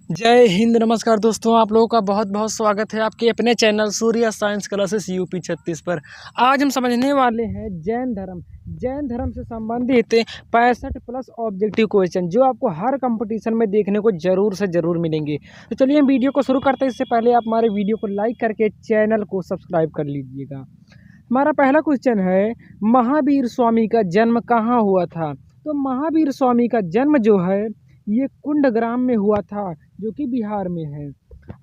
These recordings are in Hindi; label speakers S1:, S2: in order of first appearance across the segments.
S1: जय हिंद। नमस्कार दोस्तों, आप लोगों का बहुत बहुत स्वागत है आपके अपने चैनल सूर्य साइंस क्लासेस यूपी 36 पर। आज हम समझने वाले हैं जैन धर्म से संबंधित 65+ ऑब्जेक्टिव क्वेश्चन जो आपको हर कंपटीशन में देखने को जरूर से ज़रूर मिलेंगे। तो चलिए हम वीडियो को शुरू करते हैं। इससे पहले आप हमारे वीडियो को लाइक करके चैनल को सब्सक्राइब कर लीजिएगा। हमारा पहला क्वेश्चन है, महावीर स्वामी का जन्म कहाँ हुआ था? तो महावीर स्वामी का जन्म जो है ये कुंडग्राम में हुआ था, जो कि बिहार में है।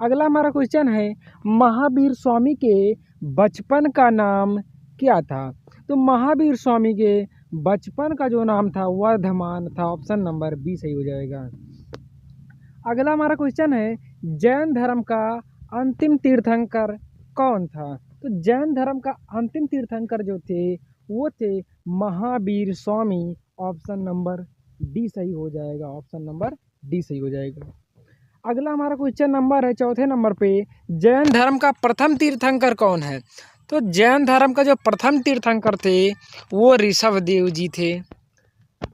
S1: अगला हमारा क्वेश्चन है, महावीर स्वामी के बचपन का नाम क्या था? तो महावीर स्वामी के बचपन का जो नाम था वर्धमान था। ऑप्शन नंबर बी सही हो जाएगा। अगला हमारा क्वेश्चन है, जैन धर्म का अंतिम तीर्थंकर कौन था? तो जैन धर्म का अंतिम तीर्थंकर जो थे वो थे Mahavir Swami. Option number D सही हो जाएगा। ऑप्शन नंबर डी सही हो जाएगा। अगला हमारा क्वेश्चन नंबर है चौथे नंबर पे, जैन धर्म का प्रथम तीर्थंकर कौन है? तो जैन धर्म का जो प्रथम तीर्थंकर थे वो ऋषभ देव जी थे।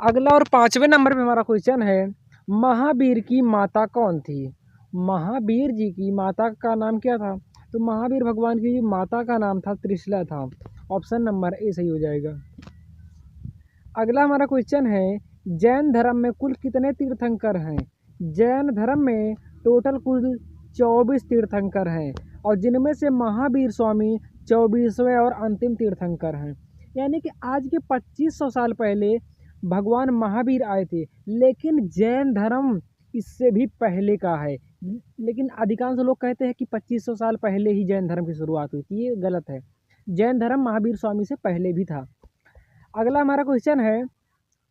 S1: अगला और पाँचवें नंबर पे हमारा क्वेश्चन है, महावीर की माता कौन थी? महावीर जी की माता का नाम क्या था? तो महावीर भगवान की माता का नाम था त्रिशला था। ऑप्शन नंबर ए सही हो जाएगा। अगला हमारा क्वेश्चन है, जैन धर्म में कुल कितने तीर्थंकर हैं? जैन धर्म में टोटल कुल 24 तीर्थंकर हैं और जिनमें से महावीर स्वामी 24वें और अंतिम तीर्थंकर हैं। यानी कि आज के 2500 साल पहले भगवान महावीर आए थे, लेकिन जैन धर्म इससे भी पहले का है। लेकिन अधिकांश लोग कहते हैं कि 2500 साल पहले ही जैन धर्म की शुरुआत हुई थी। ये गलत है। जैन धर्म महावीर स्वामी से पहले भी था। अगला हमारा क्वेश्चन है,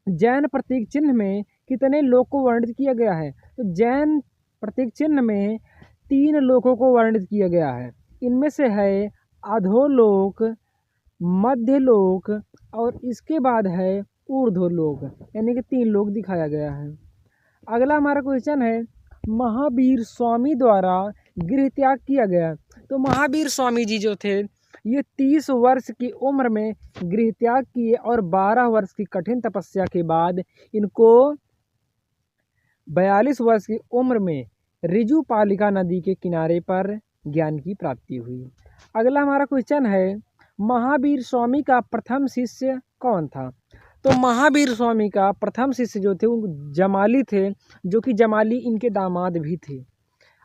S1: जैन प्रतीक चिन्ह में कितने लोग को वर्णित किया गया है? तो जैन प्रतीक चिन्ह में 3 लोगों को वर्णित किया गया है। इनमें से है अधोलोक, मध्यलोक और इसके बाद है ऊर्ध्वलोक, यानी कि 3 लोग दिखाया गया है। अगला हमारा क्वेश्चन है, महावीर स्वामी द्वारा गृह त्याग किया गया। तो महावीर स्वामी जी जो थे ये 30 वर्ष की उम्र में गृह त्याग किए और 12 वर्ष की कठिन तपस्या के बाद इनको 42 वर्ष की उम्र में ऋजुपालिका नदी के किनारे पर ज्ञान की प्राप्ति हुई। अगला हमारा क्वेश्चन है, महावीर स्वामी का प्रथम शिष्य कौन था? तो महावीर स्वामी का प्रथम शिष्य जो थे वो जमाली थे, जो कि जमाली इनके दामाद भी थे।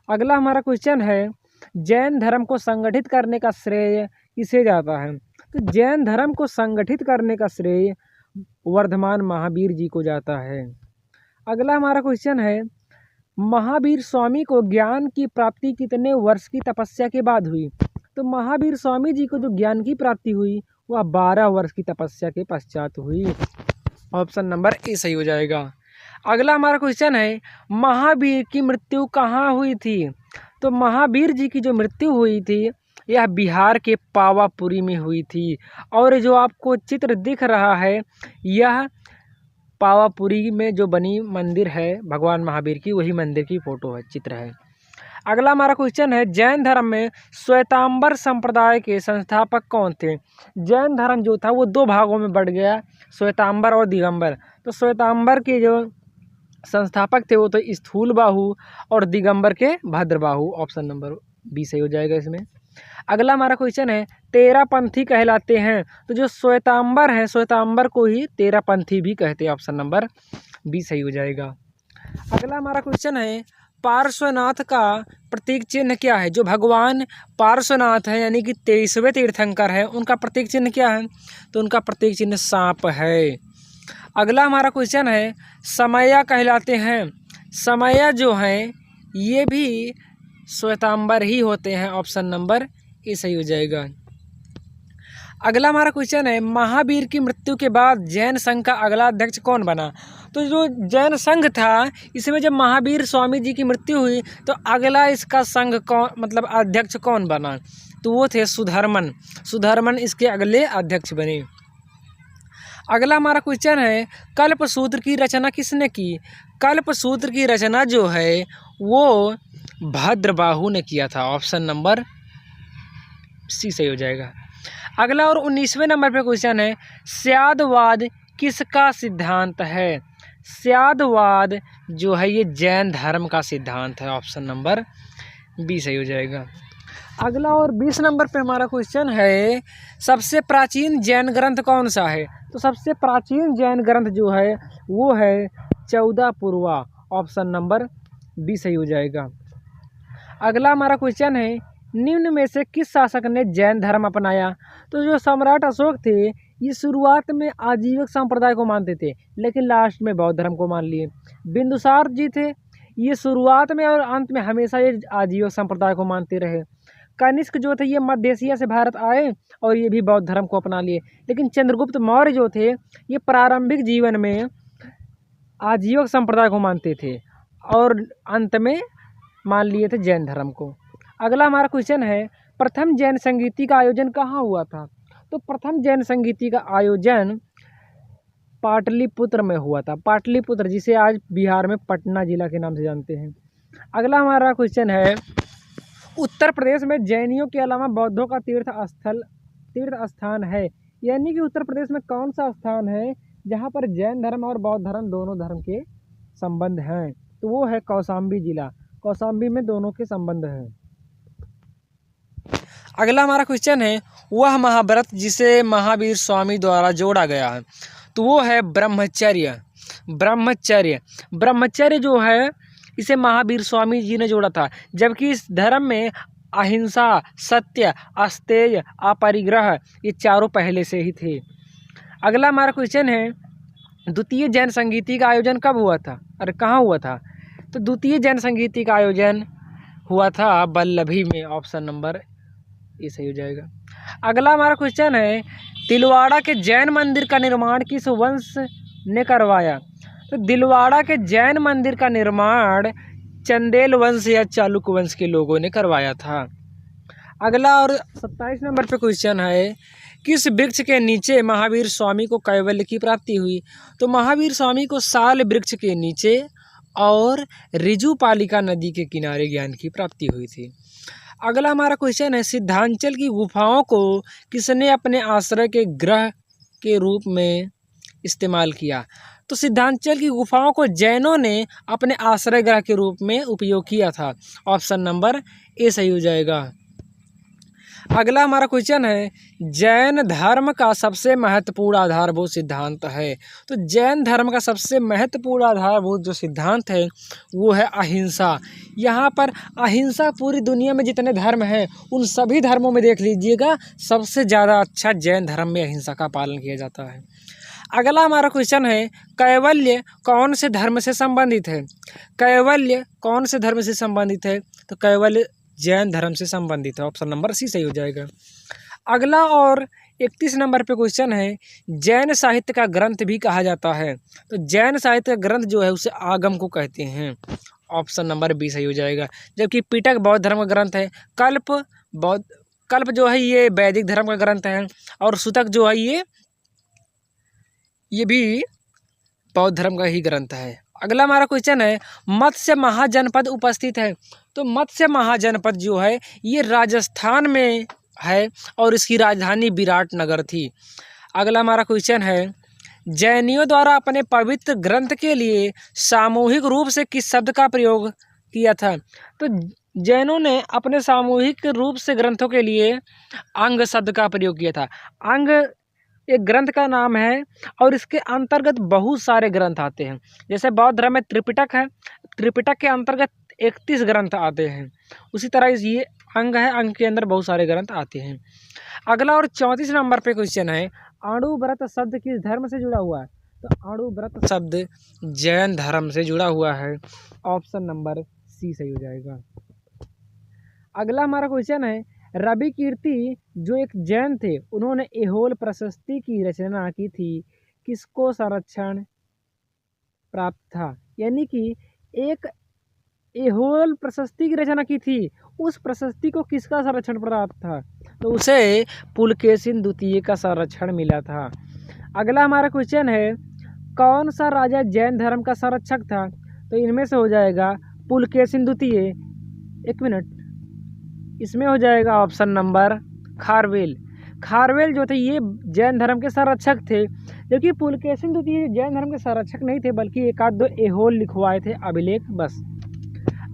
S1: अगला हमारा क्वेश्चन है, जैन धर्म को संगठित करने का श्रेय किसे जाता है? तो जैन धर्म को संगठित करने का श्रेय वर्धमान महावीर जी को जाता है। अगला हमारा क्वेश्चन है, महावीर स्वामी को ज्ञान की प्राप्ति कितने वर्ष की तपस्या के बाद हुई? तो महावीर स्वामी जी को जो ज्ञान की प्राप्ति हुई वह 12 वर्ष की तपस्या के पश्चात हुई। ऑप्शन नंबर ए सही हो जाएगा। अगला हमारा क्वेश्चन है, महावीर की मृत्यु कहाँ हुई थी? तो महावीर जी की जो मृत्यु हुई थी यह बिहार के पावापुरी में हुई थी। और जो आपको चित्र दिख रहा है यह पावापुरी में जो बनी मंदिर है भगवान महावीर की, वही मंदिर की फोटो है, चित्र है। अगला हमारा क्वेश्चन है, जैन धर्म में श्वेतांबर संप्रदाय के संस्थापक कौन थे? जैन धर्म जो था वो 2 भागों में बढ़ गया, श्वेतांबर और दिगंबर। तो श्वेतांबर के जो संस्थापक थे वो तो स्थूलबाहु और दिगंबर के भद्रबाहु। ऑप्शन नंबर बी सही हो जाएगा इसमें। अगला हमारा क्वेश्चन है, तेरापंथी कहलाते हैं। तो जो श्वेतांबर हैं श्वेतांबर को ही तेरापंथी भी कहते हैं। ऑप्शन नंबर बी सही हो जाएगा। अगला हमारा क्वेश्चन है, पार्श्वनाथ का प्रतीक चिन्ह क्या है? जो भगवान पार्श्वनाथ है यानी कि 23वें तीर्थंकर है, उनका प्रतीक चिन्ह क्या है? तो उनका प्रतीक चिन्ह सांप है। अगला हमारा क्वेश्चन है, समया कहलाते हैं। समया जो हैं ये भी श्वेतांबर ही होते हैं। ऑप्शन नंबर ए सही हो जाएगा। अगला हमारा क्वेश्चन है, महावीर की मृत्यु के बाद जैन संघ का अगला अध्यक्ष कौन बना? तो जो जैन संघ था इसमें जब महावीर स्वामी जी की मृत्यु हुई तो अगला इसका संघ कौन, मतलब अध्यक्ष कौन बना? तो वो थे सुधर्मन। सुधर्मन इसके अगले अध्यक्ष बने। अगला हमारा क्वेश्चन है, कल्पसूत्र की रचना किसने की? कल्पसूत्र की रचना जो है वो भद्रबाहु ने किया था। ऑप्शन नंबर सी सही हो जाएगा। अगला और 19वें नंबर पे क्वेश्चन है, स्यादवाद किसका सिद्धांत है? स्यादवाद जो है ये जैन धर्म का सिद्धांत है। ऑप्शन नंबर बी सही हो जाएगा। अगला और 20 नंबर पे हमारा क्वेश्चन है, सबसे प्राचीन जैन ग्रंथ कौन सा है? तो सबसे प्राचीन जैन ग्रंथ जो है वो है 14 पूर्वा। ऑप्शन नंबर बी सही हो जाएगा। अगला हमारा क्वेश्चन है, निम्न में से किस शासक ने जैन धर्म अपनाया? तो जो सम्राट अशोक थे ये शुरुआत में आजीविक संप्रदाय को मानते थे, लेकिन लास्ट में बौद्ध धर्म को मान लिए। बिंदुसार जी थे, ये शुरुआत में और अंत में हमेशा ये आजीविक संप्रदाय को मानते रहे। कनिष्क जो थे ये मध्य एशिया से भारत आए और ये भी बौद्ध धर्म को अपना लिए। लेकिन चंद्रगुप्त मौर्य जो थे ये प्रारंभिक जीवन में आजीविक संप्रदाय को मानते थे और अंत में मान लिए थे जैन धर्म को। अगला हमारा क्वेश्चन है, प्रथम जैन संगीति का आयोजन कहाँ हुआ था? तो प्रथम जैन संगीति का आयोजन पाटलिपुत्र में हुआ था। पाटलिपुत्र जिसे आज बिहार में पटना जिला के नाम से जानते हैं। अगला हमारा क्वेश्चन है, उत्तर प्रदेश में जैनियों के अलावा बौद्धों का तीर्थ स्थान है, यानी कि उत्तर प्रदेश में कौन सा स्थान है जहाँ पर जैन धर्म और बौद्ध धर्म दोनों धर्म के संबंध हैं? तो वो है कौशाम्बी जिला। कौशाम्बी में दोनों के संबंध हैं। अगला हमारा क्वेश्चन है, वह महाव्रत जिसे महावीर स्वामी द्वारा जोड़ा गया है? तो वो है ब्रह्मचर्य। ब्रह्मचर्य जो है इसे महावीर स्वामी जी ने जोड़ा था, जबकि इस धर्म में अहिंसा, सत्य, अस्तेय, अपरिग्रह ये चारों पहले से ही थे। अगला हमारा क्वेश्चन है, द्वितीय जैन संगीति का आयोजन कब हुआ था? अरे कहाँ हुआ था? तो द्वितीय जैन संगीति का आयोजन हुआ था वल्लभी में। ऑप्शन नंबर ए सही हो जाएगा। अगला हमारा क्वेश्चन है, दिलवाड़ा के जैन मंदिर का निर्माण किस वंश ने करवाया? तो दिलवाड़ा के जैन मंदिर का निर्माण चंदेल वंश या चालुक्य वंश के लोगों ने करवाया था। अगला और 27 नंबर पे क्वेश्चन है, किस वृक्ष के नीचे महावीर स्वामी को कैवल्य की प्राप्ति हुई? तो महावीर स्वामी को साल वृक्ष के नीचे और ऋजुपालिका नदी के किनारे ज्ञान की प्राप्ति हुई थी। अगला हमारा क्वेश्चन है, सिद्धांचल की गुफाओं को किसने अपने आश्रय के गृह के रूप में इस्तेमाल किया? तो सिद्धांचल की गुफाओं को जैनों ने अपने आश्रय गृह के रूप में उपयोग किया था। ऑप्शन नंबर ए सही हो जाएगा। अगला हमारा क्वेश्चन है, जैन धर्म का सबसे महत्वपूर्ण आधारभूत सिद्धांत है? तो जैन धर्म का सबसे महत्वपूर्ण आधारभूत जो सिद्धांत है वो है अहिंसा। यहाँ पर अहिंसा पूरी दुनिया में जितने धर्म हैं उन सभी धर्मों में देख लीजिएगा सबसे ज़्यादा अच्छा जैन धर्म में अहिंसा का पालन किया जाता है। अगला हमारा क्वेश्चन है, कैवल्य कौन से धर्म से संबंधित है? कैवल्य कौन से धर्म से संबंधित है? तो कैवल्य जैन धर्म से संबंधित है। ऑप्शन नंबर सी सही हो जाएगा। अगला और 31 नंबर पे क्वेश्चन है, जैन साहित्य का ग्रंथ भी कहा जाता है? तो जैन साहित्य का ग्रंथ जो है उसे आगम को कहते हैं। ऑप्शन नंबर बी सही हो जाएगा। जबकि पिटक बौद्ध धर्म का ग्रंथ है, कल्प जो है ये वैदिक धर्म का ग्रंथ है और सूतक जो है ये भी बौद्ध धर्म का ही ग्रंथ है। अगला हमारा क्वेश्चन है, मत्स्य महाजनपद उपस्थित है? तो मत्स्य महाजनपद जो है ये राजस्थान में है और इसकी राजधानी विराटनगर थी। अगला हमारा क्वेश्चन है, जैनियों द्वारा अपने पवित्र ग्रंथ के लिए सामूहिक रूप से किस शब्द का प्रयोग किया था? तो जैनों ने अपने सामूहिक रूप से ग्रंथों के लिए अंग शब्द का प्रयोग किया था। अंग एक ग्रंथ का नाम है और इसके अंतर्गत बहुत सारे ग्रंथ आते हैं। जैसे बौद्ध धर्म में त्रिपिटक है, त्रिपिटक के अंतर्गत 31 ग्रंथ आते हैं। उसी तरह ये अंग है, अंग के अंदर बहुत सारे ग्रंथ आते हैं। अगला और 34 नंबर पे क्वेश्चन है, अणुव्रत शब्द किस धर्म से जुड़ा हुआ है? तो अणुव्रत शब्द जैन धर्म से जुड़ा हुआ है। ऑप्शन नंबर सी सही हो जाएगा। अगला हमारा क्वेश्चन है, रवि कीर्ति जो एक जैन थे उन्होंने ऐहोल प्रशस्ति की रचना की थी, किसको संरक्षण प्राप्त था? यानी कि एक ऐहोल प्रशस्ति की रचना की थी, उस प्रशस्ति को किसका संरक्षण प्राप्त था? तो उसे पुलकेशिन द्वितीय का संरक्षण मिला था। अगला हमारा क्वेश्चन है, कौन सा राजा जैन धर्म का संरक्षक था? तो इनमें से हो जाएगा पुलकेशिन द्वितीय। एक मिनट, इसमें हो जाएगा ऑप्शन नंबर खारवेल। खारवेल जो थे ये जैन धर्म के संरक्षक थे, जबकि पुलकेशिन द्वितीय जैन धर्म के संरक्षक नहीं थे, बल्कि एक आध दो एहोल लिखवाए थे अभिलेख बस।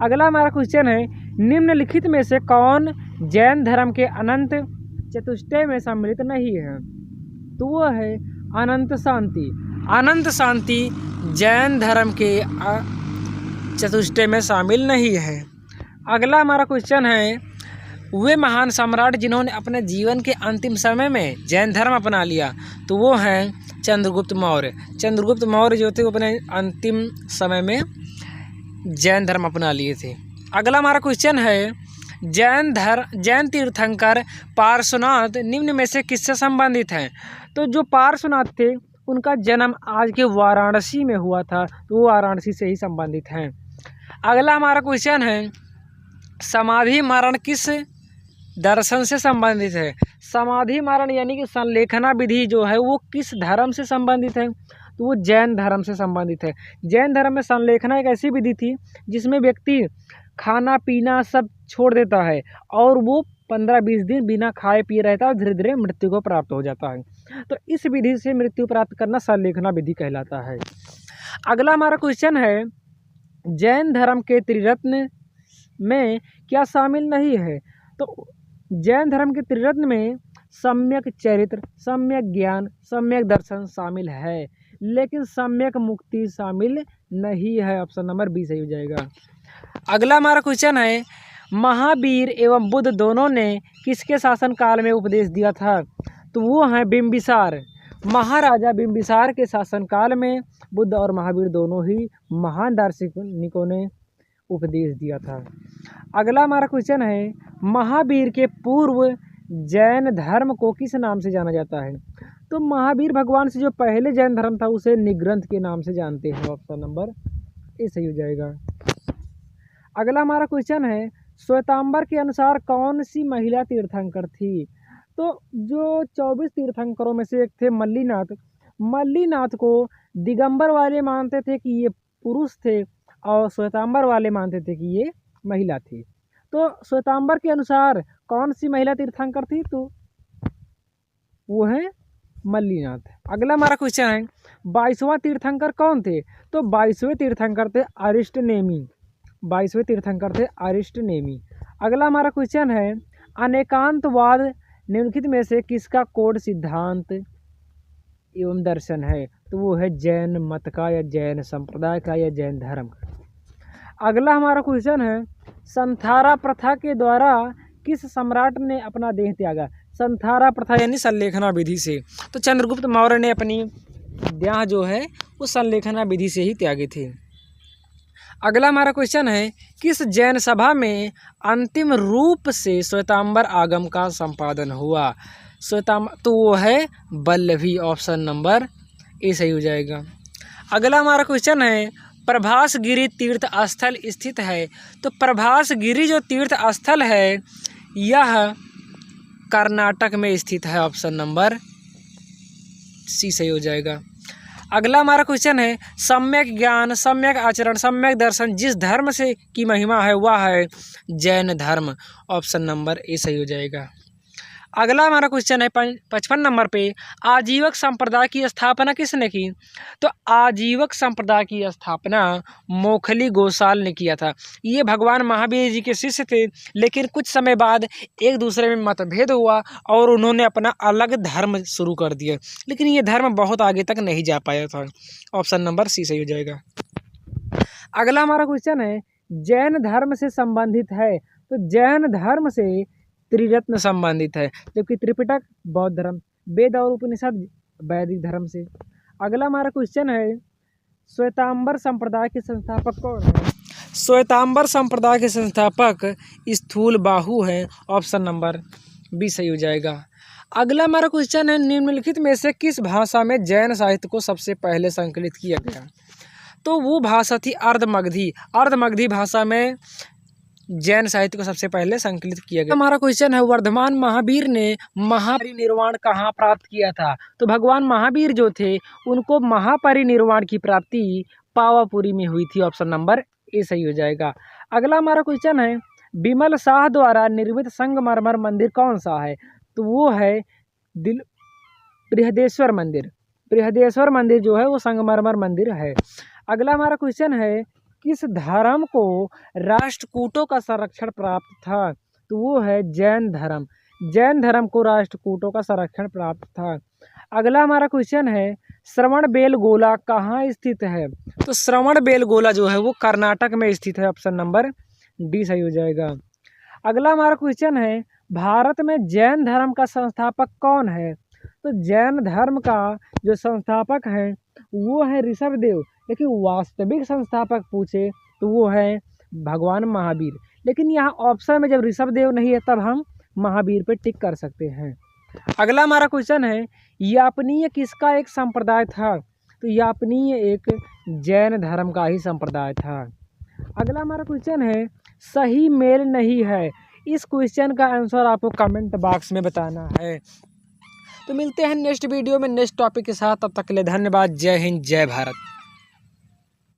S1: अगला हमारा क्वेश्चन है, निम्नलिखित में से कौन जैन धर्म के अनंत चतुष्टय में सम्मिलित नहीं है? तो वो है अनंत शांति। अनंत शांति जैन धर्म के चतुष्टय में शामिल नहीं है। अगला हमारा क्वेश्चन है, वे महान सम्राट जिन्होंने अपने जीवन के अंतिम समय में जैन धर्म अपना लिया, तो वो हैं चंद्रगुप्त मौर्य। चंद्रगुप्त मौर्य जो थे वो अपने अंतिम समय में जैन धर्म अपना लिए थे। अगला हमारा क्वेश्चन है, जैन तीर्थंकर पार्श्वनाथ निम्न में से किससे संबंधित हैं? तो जो पार्श्वनाथ थे उनका जन्म आज के वाराणसी में हुआ था, तो वो वाराणसी से ही संबंधित हैं। अगला हमारा क्वेश्चन है, समाधि मरण किस दर्शन से संबंधित है? समाधि मरण यानी कि संलेखना विधि जो है वो किस धर्म से संबंधित है? तो वो जैन धर्म से संबंधित है। जैन धर्म में संलेखना एक ऐसी विधि थी जिसमें व्यक्ति खाना पीना सब छोड़ देता है और वो 15-20 दिन बिना खाए पिए रहता है और धीरे धीरे मृत्यु को प्राप्त हो जाता है। तो इस विधि से मृत्यु प्राप्त करना संलेखना विधि कहलाता है। अगला हमारा क्वेश्चन है, जैन धर्म के त्रिरत्न में क्या शामिल नहीं है? तो जैन धर्म के त्रिरत्न में सम्यक चरित्र, सम्यक ज्ञान, सम्यक दर्शन शामिल है, लेकिन सम्यक मुक्ति शामिल नहीं है। ऑप्शन नंबर बी सही हो जाएगा। अगला हमारा क्वेश्चन है, महावीर एवं बुद्ध दोनों ने किसके शासन काल में उपदेश दिया था? तो वो हैं बिंबिसार। महाराजा बिंबिसार के शासन काल में बुद्ध और महावीर दोनों ही महान दार्शनिकों ने उपदेश दिया था। अगला हमारा क्वेश्चन है, महावीर के पूर्व जैन धर्म को किस नाम से जाना जाता है? तो महावीर भगवान से जो पहले जैन धर्म था उसे निग्रंथ के नाम से जानते हैं। ऑप्शन नंबर ए सही हो जाएगा। अगला हमारा क्वेश्चन है, श्वेतांबर के अनुसार कौन सी महिला तीर्थंकर थी? तो जो 24 तीर्थंकरों में से एक थे मल्लीनाथ। मल्लीनाथ को दिगंबर वाले मानते थे कि ये पुरुष थे और श्वेतांबर वाले मानते थे कि ये महिला थी। तो श्वेतांबर के अनुसार कौन सी महिला तीर्थंकर थी? तो वो है मल्लीनाथ। अगला हमारा क्वेश्चन है, 22वां तीर्थंकर कौन थे? तो 22वें तीर्थंकर थे अरिष्टनेमी। 22वें तीर्थंकर थे अरिष्टनेमी। अगला हमारा क्वेश्चन है, अनेकांतवाद निम्नलिखित में से किसका कोड सिद्धांत एवं दर्शन है? तो वो है जैन मत का या जैन संप्रदाय का या जैन धर्म का। अगला हमारा क्वेश्चन है, संथारा प्रथा के द्वारा किस सम्राट ने अपना देह त्यागा? संथारा प्रथा यानी संलेखना विधि से। तो चंद्रगुप्त मौर्य ने अपनी देह जो है वो संलेखना विधि से ही त्यागे थे। अगला हमारा क्वेश्चन है, किस जैन सभा में अंतिम रूप से श्वेतांबर आगम का संपादन हुआ? श्वेतांबर तो वो है वल्लभी। ऑप्शन नंबर ए सही हो जाएगा। अगला हमारा क्वेश्चन है, प्रभासगिरी तीर्थ स्थल स्थित है। तो प्रभासगिरी जो तीर्थ स्थल है यह कर्नाटक में स्थित है। ऑप्शन नंबर सी सही हो जाएगा। अगला हमारा क्वेश्चन है, सम्यक ज्ञान, सम्यक आचरण, सम्यक दर्शन जिस धर्म से की महिमा है वह है जैन धर्म। ऑप्शन नंबर ए सही हो जाएगा। अगला हमारा क्वेश्चन है 55 नंबर पे, आजीवक संप्रदाय की स्थापना किसने की? तो आजीवक संप्रदाय की स्थापना मोखली गोसाल ने किया था। ये भगवान महावीर जी के शिष्य थे, लेकिन कुछ समय बाद एक दूसरे में मतभेद हुआ और उन्होंने अपना अलग धर्म शुरू कर दिया, लेकिन ये धर्म बहुत आगे तक नहीं जा पाया था। ऑप्शन नंबर सी सही हो जाएगा। अगला हमारा क्वेश्चन है, जैन धर्म से संबंधित है। तो जैन धर्म से त्रिरत्न संबंधित है, जबकि त्रिपिटक बौद्ध धर्म, वेद और उपनिषद वैदिक धर्म से। अगला हमारा क्वेश्चन है, श्वेतांबर संप्रदाय के संस्थापक कौन है? श्वेतांबर संप्रदाय के संस्थापक स्थूल बाहु हैं। ऑप्शन नंबर बी सही हो जाएगा। अगला हमारा क्वेश्चन है, निम्नलिखित में से किस भाषा में जैन साहित्य को सबसे पहले संकलित किया गया? तो वो भाषा थी अर्धमगधी। अर्धमगधी भाषा में जैन साहित्य को सबसे पहले संकलित किया गया। हमारा क्वेश्चन है, वर्धमान महावीर ने महापरिनिर्वाण कहाँ प्राप्त किया था? तो भगवान महावीर जो थे उनको महापरिनिर्वाण की प्राप्ति पावापुरी में हुई थी। ऑप्शन नंबर ए सही हो जाएगा। अगला हमारा क्वेश्चन है, बिमल शाह द्वारा निर्मित संगमरमर मंदिर कौन सा है? तो वो है बृहदेश्वर मंदिर। बृहदेश्वर मंदिर जो है वो संगमरमर मंदिर है। अगला हमारा क्वेश्चन है, किस धर्म को राष्ट्रकूटों का संरक्षण प्राप्त था? तो वो है जैन धर्म। जैन धर्म को राष्ट्रकूटों का संरक्षण प्राप्त था। अगला हमारा क्वेश्चन है, श्रवणबेलगोला कहाँ स्थित है? तो श्रवणबेलगोला जो है वो कर्नाटक में स्थित है। ऑप्शन नंबर डी सही हो जाएगा। अगला हमारा क्वेश्चन है, भारत में जैन धर्म का संस्थापक कौन है? तो जैन धर्म का जो संस्थापक है वो है ऋषभदेव, लेकिन वास्तविक संस्थापक पूछे तो वो है भगवान महावीर। लेकिन यहाँ ऑप्शन में जब ऋषभदेव नहीं है तब हम महावीर पे टिक कर सकते हैं। अगला हमारा क्वेश्चन है, यापनीय किसका एक संप्रदाय था? तो यापनीय एक जैन धर्म का ही संप्रदाय था। अगला हमारा क्वेश्चन है, सही मेल नहीं है। इस क्वेश्चन का आंसर आपको कमेंट बॉक्स में बताना है। तो मिलते हैं नेक्स्ट वीडियो में नेक्स्ट टॉपिक के साथ। तब तक के लिए धन्यवाद। जय हिंद, जय भारत।